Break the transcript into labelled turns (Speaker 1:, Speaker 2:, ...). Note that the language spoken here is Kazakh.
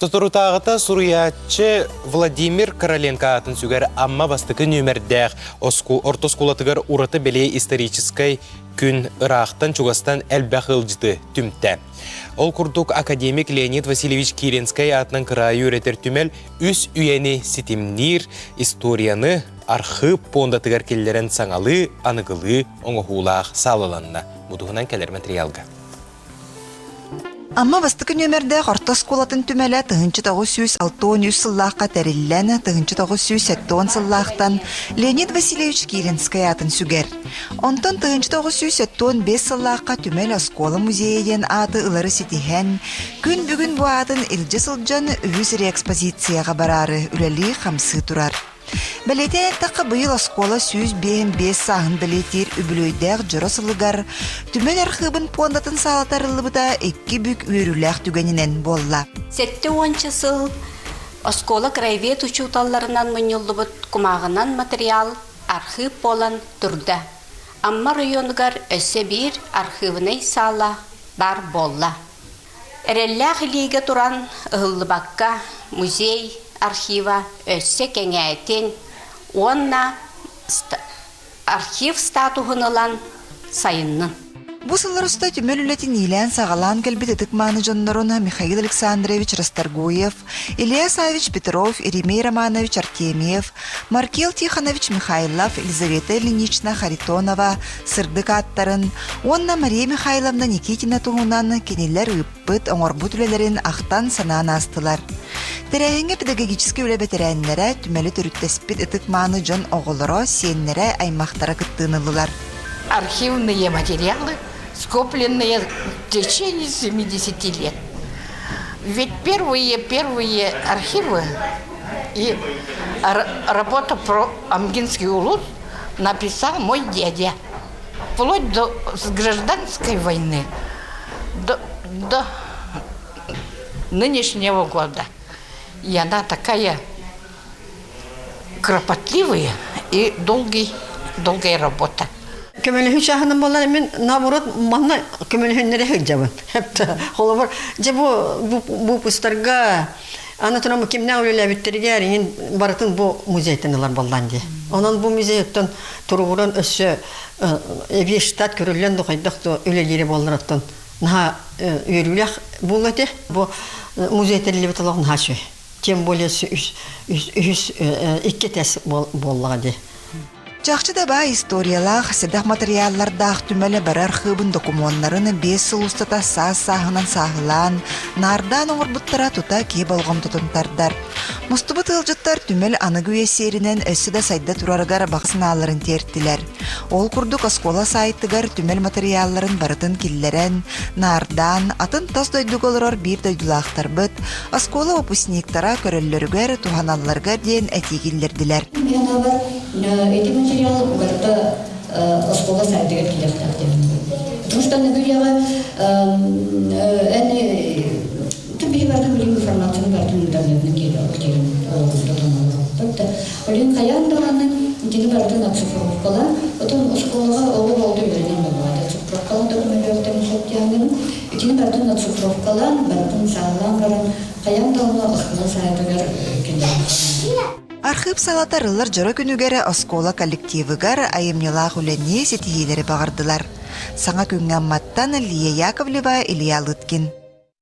Speaker 1: Стоторутағыта суруячы Владимир Короленко атын сүгер амма бастықы нөмірдәқ ортоскулатығыр ураты беле историческай күн ырақтан чугастан әлбәқ ылжыты түмтті. Ол күрдік академик Леонид Васильевич Киренскай атынан кырайы өретер түмел үс үйені сетимнир историяны архив пондатығар келлерін саңалы, анығылы, оңғылақ салыланна. Мұдығынан кәлер материалға.
Speaker 2: Амма бастықы нөмірді қорта сколатын түмәлі 1906 сыллаққа тәрілләні 1907 сыллақтан Леонид Васильевич Киренскай атын сүгер. Онтан 1905 сыллаққа түмәл оскола музейден аты ылары сетихен, күн бүгін бұ атын илжі сылжан үз реэкспозицияға барары үләлі қамсы тұрар. Бәлетен тақы бұйыл оскола сүйіз бейін бес сағын бәлетер үбілөйдәқ жұрысылығар, түмен архыбын пондатын салатарылы бұда 2 бүк өріләқ түгенінен болла.
Speaker 3: 7-10 сыл оскола краевед учуталларынан мұнылы бұд құмағынан материал архив болан тұрды. Амма районыгар өсі бір архивынай сала бар болла. Әрелләқ илеге тұран ұғылы баққа музей архива өссе кеңәйтен, онна архив статуғынылан сайынның.
Speaker 2: Бу сылларыста түмел үлетін илән сағалан кәлбет етік маны жонларына Михаил Александрович Расторгуев, Илья Савич Петров, Иремей Романович Артемьев, Маркел Тихонович Михайлов, Елизавета Ильинична Харитонова, Сырдык аттарын, онна Мария Михайловна Никитина туғынан кенелер үппіт оңорбут үлелерін ақтан сананы астылар. Тәрәйінге педагогический үлі бәтерәнлері түмелі түріттеспет етік маны жон оғылыро сенлері аймақтары күттіңілілар.
Speaker 4: Архивные материалы, скопленные в течение 70 лет. Ведь первые архивы и работа про Амгинский улус написал мой дядя. Вплоть до гражданской войны, до нынешнего года. И она такая кропотливая и долгая работа.
Speaker 5: Kömülü şahının bollar men namurat manna kömülü hünleri hıcabın. Hep holabor je bu pustarga anatomu kimna öyle bittirgerin baratın bu muzeyteneler bollandı. Onun bu muzeyten turuguran össe eviştat körülen doqaydaqto öleleri bollaratan. Naha yürülək bolladı. Bu muzeytenli bitalağın haşı. Kim bolası üç iki tes bolladı.
Speaker 2: Жақшы да ба историялақ, седақ материаллардақ түмәлі бір архивын документарын 5 сыл ұстата сағынан сағылан, нардан оңырбыттара тута кей болғым тұтынтардар. Мұстыбы тылжыттар түмәл анығы өйесерінен өсі да сайда тұрарығар бақсыналарын тертілер. Ол күрдік оскола сайттығар түмәл материалларын барытын келлерен, нардан, атын тас дойдуг олырар бір дойдулақтар бұд, оскола опусниктара көріллерігер туғаналларғар дейін әтегелерділер.
Speaker 6: Эти материалы города оскола сайдыгар килектарды. Потому что на гүляга они түбі бардың білім информацияны бардың интернетіне келіп отырды. Олен қаян даланың дені бардың оцифровкала, отын осколаға олы болды үйренен болады. Оцифровкала документтерін соқтияңын, дені бардың оцифровкала, бардың сағылан қаран, қаян далаға оскола сайдыгар келектарды.
Speaker 2: Архив салатарылар жора күнігері оскола коллективігар айымнелақ үлене сетихилері бағардылар. Саңа күнген маттан Лия Яковлева, Илья Лыткин.